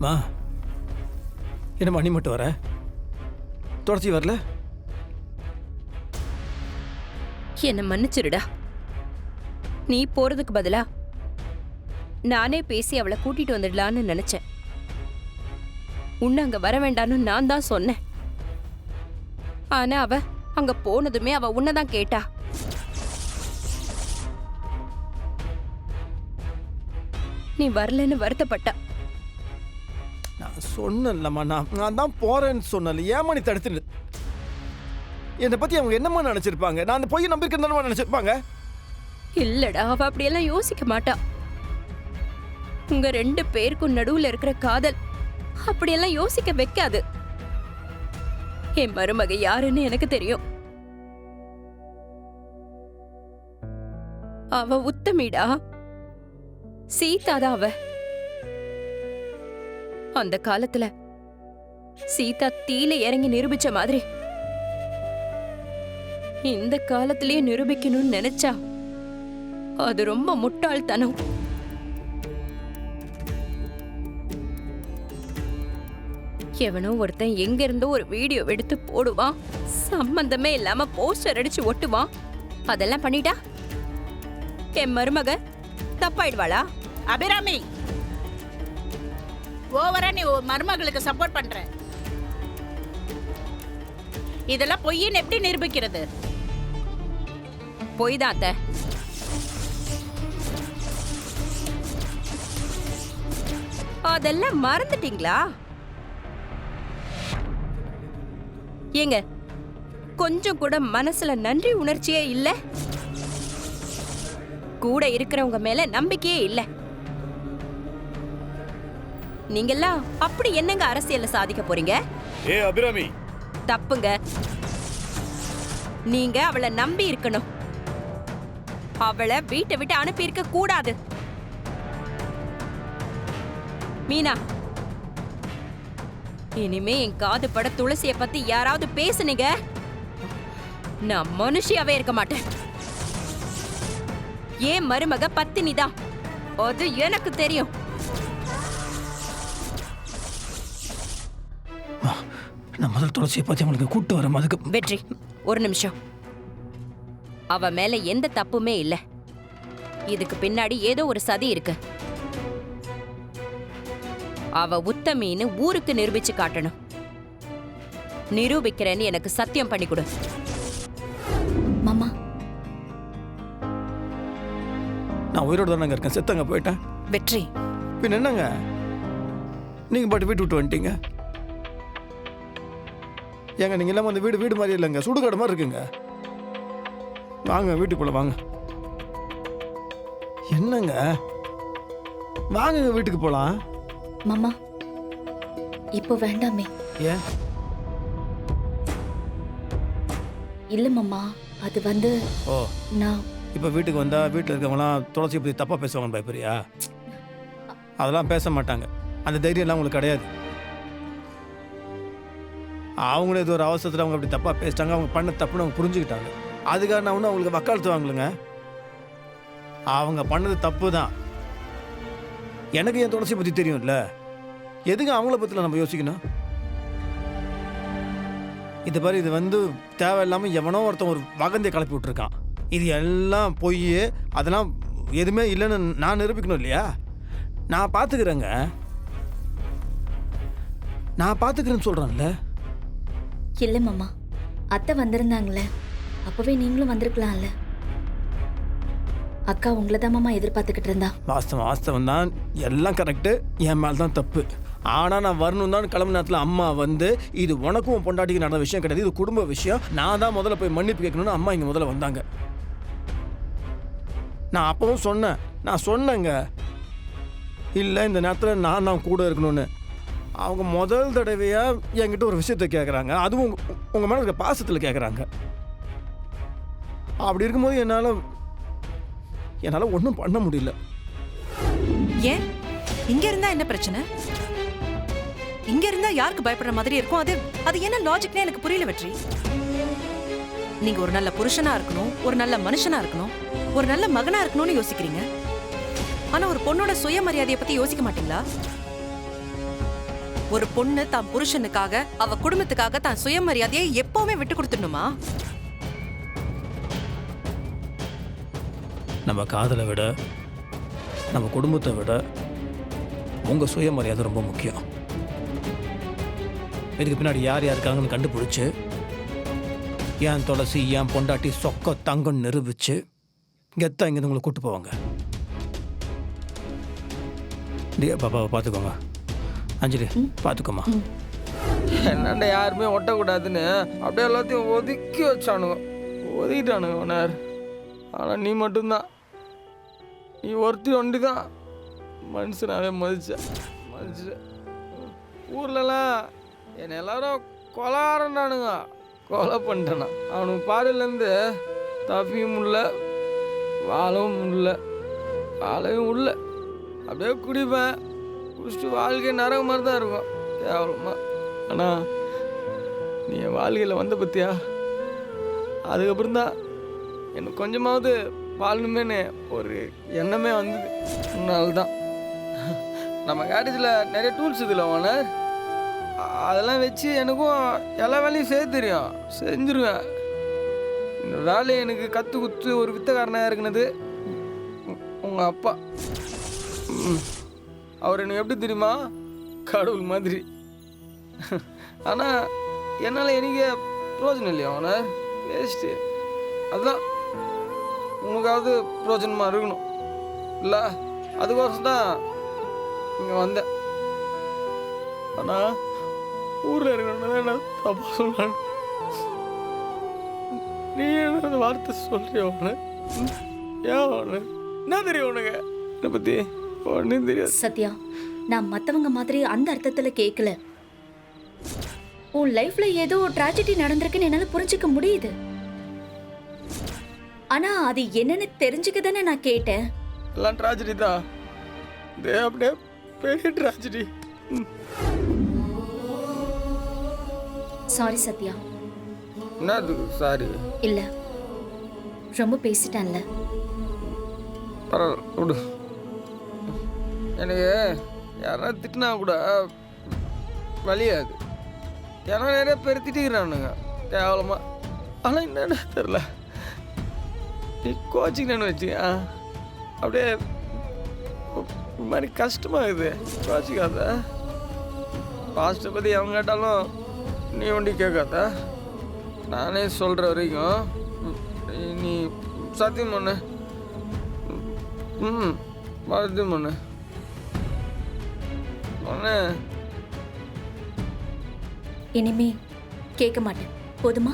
மா என்னம்மா நீ மட்டும் வர தொடச்சி வரல? என்ன மன்னிச்சிருடா. நீ போறதுக்கு பதிலா நானே பேசி அவளை கூட்டிட்டு வந்துடலான்னு நினைச்சேன். உன்னை அங்க வர வேண்டான்னு நான் தான் சொன்னேன். ஆனா அவ அங்க போனதுமே அவ உன்னதான் கேட்டா. நீ வரலன்னு வருத்தப்பட்டா. நான் சொன்னேன்லம்மா, நான் தான் போறேன்னு சொன்னல. ஏமா நீ தடுத்து? என்னை பத்தி அவங்க என்னம்மா நினைச்சிருப்பாங்க? நான் அந்த பொய்யை நம்பியிருக்கேன் நினைச்சிருப்பாங்க. இல்லடா, அவ அப்படியெல்லாம் யோசிக்க மாட்டா. உங்க 2 பேருக்கும் நடுவுல இருக்கிற காதல் அப்படியெல்லாம் யோசிக்க வைக்காது. என் மருமக யாருன்னு எனக்கு தெரியும். அவ உத்தமிடா. சீதாதான் அவ. அந்த காலத்துல சீதா தீல இறங்கி நிரூபிச்ச மாதிரி இந்த காலத்திலேயே நிரூபிக்கணும்னு நினைச்சா அது ரொம்ப முட்டாள்தனம். எவனோ ஒருத்தன் எங்க இருந்தோ ஒரு வீடியோ எடுத்து போடுவான், சம்பந்தமே இல்லாம போஸ்டர் அடிச்சு ஒட்டுவான். அதெல்லாம் பண்ணிட்டா என் மருமக தப்பாயிடுவாளா? அபிராமி, ஓவரா நீ மருமகளுக்கு சப்போர்ட் பண்ற. இதெல்லாம் பொய்ன்னு எப்படி நிரூபிக்கிறது? பொய் தான் அத்தை. அதெல்லாம் மறந்துட்டீங்களா? ஏங்க, கொஞ்சம் கூட மனசுல நன்றி உணர்ச்சியே இல்ல. கூட இருக்கிறவங்க மேல நம்பிக்கையே இல்ல. நீங்கெல்லாம் அப்படி என்னங்க அரசியல்ல சாதிக்க போறீங்க? ஏ அபிராமி, தப்புங்க. நீங்க அவளை நம்பி இருக்கணும். அவளை வீட்டை விட்டு அனுப்பி இருக்க கூடாது. மீனா, இனிமே என் காது பட துளசிய பத்தி யாராவது பேசுனீங்க, நான் மனுஷியாவே இருக்க மாட்டேன். ஏன் மருமக பத்தினிதான், அது எனக்கு தெரியும். நான் முதல் துளசியை பத்தி உங்களுக்கு கூட்டு வர அதுக்கு. வெற்றி, ஒரு நிமிஷம். அவ மேல எந்த தப்புமே இல்ல. இதுக்கு பின்னாடி ஏதோ ஒரு சதி இருக்கு. அவ உத்தமின்னு ஊருக்கு நிரூபிச்சு காட்டணும். நிரூபிக்கிறேன்னு எனக்கு சத்தியம் பண்ணி கொடு. மாமா, நான் உயிரோட தானங்க இருக்கேன், செத்தங்க போயிட்டேன். வெற்றி, பின் என்னங்க நீங்க பாட்டு வீட்டு விட்டு வந்துட்டீங்க. ஏங்க நீங்க இல்லாம அந்த வீடு மாதிரி இல்லைங்க, சுடுகாடு மாதிரி இருக்குங்க. வாங்க வீட்டுக்குள்ள வாங்க. என்னங்க வாங்க வீட்டுக்கு போலாம். மாமா இப்போ வேண்டாமே. ஏன்? இல்ல மாமா, அது வந்து ஓ, நான் இப்போ வீட்டுக்கு வந்தா வீட்டில் இருக்கவங்களாம் துளசியை பற்றி தப்பாக பேசுவாங்க பயப்பறியா? அதெல்லாம் பேச மாட்டாங்க. அந்த தைரியம்லாம் உங்களுக்கு கிடையாது. அவங்களே ஏதோ ஒரு அவசரத்தில் அவங்க அப்படி தப்பாக பேசிட்டாங்க, அவங்க பண்ண தப்புன்னு அவங்க புரிஞ்சுக்கிட்டாங்க. அதுக்காக நான் ஒன்றும் அவங்களுக்கு வக்காலத்து வாங்கலுங்க. அவங்க பண்ணது தப்பு தான். எனக்கு என் துளசியை பற்றி தெரியும்ல, எதுக்கு அவங்கள பற்றில நம்ம யோசிக்கணும்? இது பாரு, இது வந்து தேவையில்லாமல் எவனோ ஒருத்தன் ஒரு வகந்தியை கிளப்பி விட்டுருக்கான். இது எல்லாம் பொய், அதெல்லாம் எதுவுமே இல்லைன்னு நான் நிரூபிக்கணும் இல்லையா? நான் பார்த்துக்கிறேங்க, நான் பார்த்துக்கிறேன்னு சொல்கிறேன்ல. இல்ல மாமா, அத்தை வந்திருந்தாங்களே, அப்பவே நீங்களும் வந்திருக்கலாம்ல. அக்கா உங்களை தான் மாமா எதிர்பார்த்துக்கிட்டு இருந்தா. வாஸ்தவம் தான், எல்லாம் கரெக்டு. என் மேலே தான் தப்பு. ஆனால் நான் வரணும் தான் கிளம்பு நேரத்தில் அம்மா வந்து, இது உனக்கும் உன் பொண்டாட்டிக்கு நடந்த விஷயம் கிடையாது, இது குடும்ப விஷயம், நான் தான் முதல்ல போய் மன்னிப்பு கேட்கணும்னு அம்மா இங்கே முதல்ல வந்தாங்க. நான் அப்பவும் சொன்னேங்க, இல்லை இந்த நேரத்தில் நான் கூட இருக்கணும்னு. அவங்க முதல் தடவையாக என்கிட்ட ஒரு விஷயத்தை கேட்குறாங்க, அதுவும் உங்கள் மேலே இருக்க பாசத்தில் கேட்குறாங்க. அப்படி இருக்கும்போது என்னால் ஒன்றும் பண்ண முடியல. ஏன் இங்க இருந்தா என்ன பிரச்சனை? இங்க இருந்தா யாருக்கு பயப்படுற மாதிரி இருக்கும்? அது என்ன லாஜிக்னே எனக்கு புரியல வெற்றி. நீங்க ஒரு நல்ல புருஷனா இருக்கணும், ஒரு நல்ல மனுஷனா இருக்கணும், ஒரு நல்ல மகனா இருக்கணும்னு யோசிக்கிறீங்க. ஆனா ஒரு பொண்ணோட சுயமரியாதையை பத்தி யோசிக்க மாட்டீங்களா? ஒரு பொண்ணு தான் புருஷனுக்காக அவ குடும்பத்துக்காக தான் சுயமரியாதையை எப்பவுமே விட்டு கொடுத்துடணுமா? நம்ம காதலை விட நம்ம குடும்பத்தை விட உங்கள் சுயமரியாதை ரொம்ப முக்கியம். இதுக்கு பின்னாடி யார் இருக்காங்கன்னு கண்டுபிடிச்சி ஏன் துளசி ஏன் பொண்டாட்டி சொக்க தங்கன்னு நிரூபிச்சு கெத்தா இங்கேருந்து உங்களை கூட்டு போவாங்க. பாப்பாவை பார்த்துக்கோங்க. அஞ்சலி பார்த்துக்கோமா. என்னண்ட யாருமே ஒட்டக்கூடாதுன்னு அப்படியே எல்லாத்தையும் ஒதுக்கி வச்சானுங்க, ஒதுக்கிட்டானுங்க ஓனர். ஆனால் நீ மட்டும்தான், நீ ஒருத்தி ஒண்டி தான் மனுஷனாவே மதிச்ச. ஊர்லலாம் என்னை எல்லாரும் கொலாரண்டானுங்க, கொலை பண்ணிட்டேனா. அவனுக்கு பாடலேருந்து தப்பியும் முடியல, வாழவும் முடியல, வாழவும் முடியல. அப்படியே குடிப்பேன், குடிச்சிட்டு வாழ்க்கை நரக மாதிரி தான் இருக்கும் கேவலமா. ஆனால் நீ என் வாழ்க்கையில் வந்த பத்தியா, அதுக்கப்புறம் தான் எனக்கு கொஞ்சமாவது வாழணுமேனு ஒரு எண்ணமே வந்தது. முன்னால தான் நம்ம கேட்டேஜில் நிறைய டூல்ஸ் இதில் ஓனர், அதெல்லாம் வச்சு எனக்கும் எல்லா வேலையும் செய்ய தெரியும், செஞ்சுருவேன். இந்த வேலையை எனக்கு கற்றுக் கொடுத்து ஒரு வித்தக்காரனாக இருக்குனது உங்கள் அப்பா. அவர் எனக்கு எப்படி தெரியுமா, கடவுள் மாதிரி. ஆனால் என்னால் எனக்கு பிரோஜனம் இல்லையா ஓனர், வேஸ்ட்டு. அதுதான் உங்களுக்காவது பிரோஜனமாக இருக்கணும் இல்லை, அதுக்கோசம் தான் இங்கே வந்தேன். ஆனால் ஊரில் இருக்கணும் என்ன தப்பா சொன்னான். நீ என்ன வார்த்தை சொல்றிய உன, ஏன் உன என்ன தெரியும் உனக்கு என்னை பற்றி ஒன்றும் தெரியாது. சத்யா, நான் மத்தவங்க மாதிரி அந்த அர்த்தத்துல கேட்கல. உன் லைஃப்ல ஏதோ ட்ராஜடி நடந்திருக்குன்னு என்னால புரிஞ்சுக்க முடியுது. ஆனா அது என்னன்னு தெரிஞ்சுக்க தானே நான் கேட்டேன். எல்லாம் ட்ராஜடி தான், இதே அப்படியே பெரிய ட்ராஜடி. சாரி சத்யா. என்னது சாரி? இல்ல, ரொம்ப பேசிட்டேன்ல. பரவாயில்ல விடு. எனக்கு யாராவது திட்டினா கூட வலியாது. ஏன்னா நிறைய பேர் திட்டிக்கிறானுங்க கேவலமாக. ஆனால் என்னென்ன தெரில, நீ கோச்சிக்கணும்னு வச்சுக்க அப்படியே ஒரு மாதிரி கஷ்டமாகுது. கோச்சிக்காத. பாஸ்ட்டை பற்றி எவங்க கேட்டாலும் நீ ஒண்டி கேட்காத. நானே சொல்கிற வரைக்கும் நீ சத்தியம் பண்ணு. சத்தியம் பண்ணு. இனிமே கேட்க மாட்டேன், போதுமா?